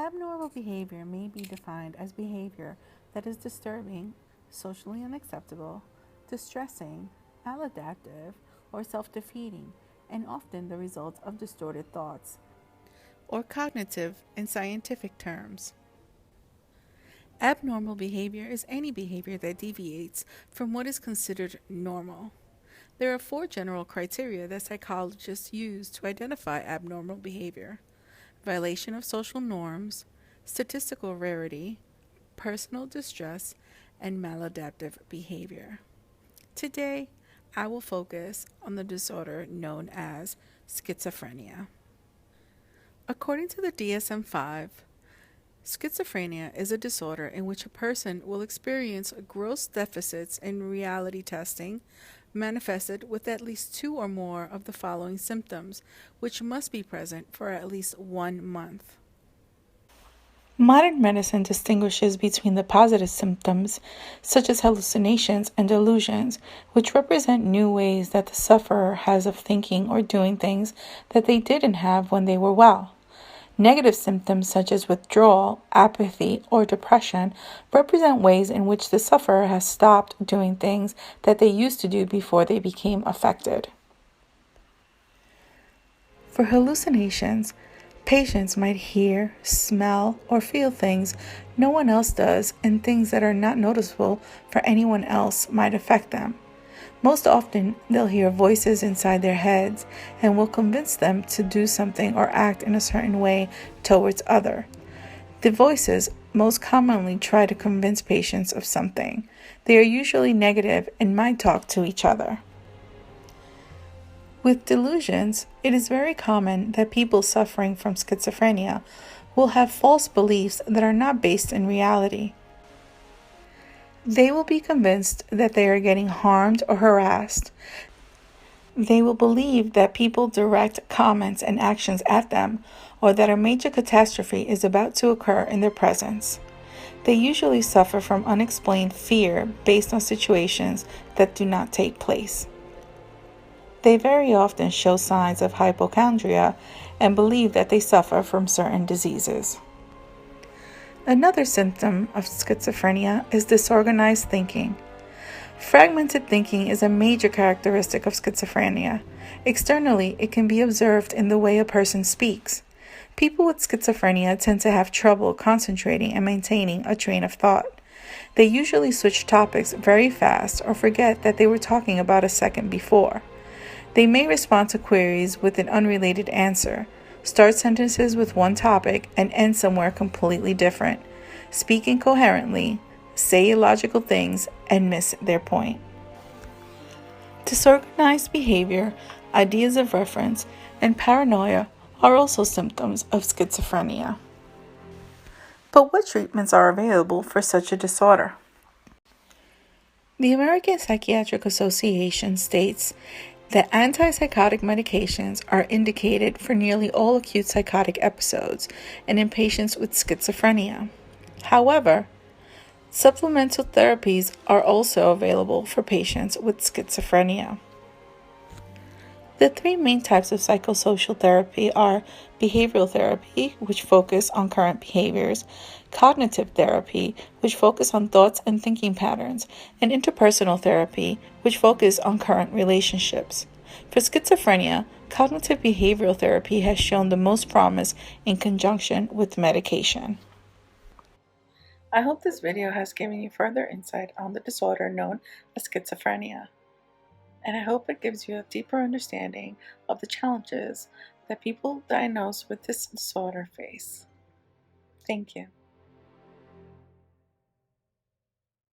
Abnormal behavior may be defined as behavior that is disturbing, socially unacceptable, distressing, maladaptive, or self defeating, and often the result of distorted thoughts, or cognitive in scientific terms. Abnormal behavior is any behavior that deviates from what is considered normal. There are four general criteria that psychologists use to identify abnormal behavior: violation of social norms, statistical rarity, personal distress, and maladaptive behavior. Today, I will focus on the disorder known as schizophrenia. According to the DSM 5, schizophrenia is a disorder in which a person will experience gross deficits in reality testing, manifested with at least two or more of the following symptoms, which must be present for at least 1 month. Modern medicine distinguishes between the positive symptoms, such as hallucinations and delusions, which represent new ways that the sufferer has of thinking or doing things that they didn't have when they were well. Negative symptoms, such as withdrawal, apathy, or depression, represent ways in which the sufferer has stopped doing things that they used to do before they became affected. For hallucinations, patients might hear, smell, or feel things no one else does, and things that are not noticeable for anyone else might affect them. Most often, they'll hear voices inside their heads and will convince them to do something or act in a certain way towards other. The voices most commonly try to convince patients of something. They are usually negative and might talk to each other. With delusions, it is very common that people suffering from schizophrenia will have false beliefs that are not based in reality. They will be convinced that they are getting harmed or harassed. They will believe that people direct comments and actions at them, or that a major catastrophe is about to occur in their presence. They usually suffer from unexplained fear based on situations that do not take place. They very often show signs of hypochondria and believe that they suffer from certain diseases. Another symptom of schizophrenia is disorganized thinking. Fragmented thinking is a major characteristic of schizophrenia. Externally, it can be observed in the way a person speaks. People with schizophrenia tend to have trouble concentrating and maintaining a train of thought. They usually switch topics very fast or forget that they were talking about a second before. They may respond to queries with an unrelated answer, start sentences with one topic and end somewhere completely different, speak incoherently, say illogical things, and miss their point. Disorganized behavior, ideas of reference, and paranoia are also symptoms of schizophrenia. But what treatments are available for such a disorder? The American Psychiatric Association states that antipsychotic medications are indicated for nearly all acute psychotic episodes and in patients with schizophrenia. However, supplemental therapies are also available for patients with schizophrenia. The three main types of psychosocial therapy are behavioral therapy, which focus on current behaviors, cognitive therapy, which focus on thoughts and thinking patterns, and interpersonal therapy, which focus on current relationships. For schizophrenia, cognitive behavioral therapy has shown the most promise in conjunction with medication. I hope this video has given you further insight on the disorder known as schizophrenia. And I hope it gives you a deeper understanding of the challenges that people diagnosed with this disorder face. Thank you.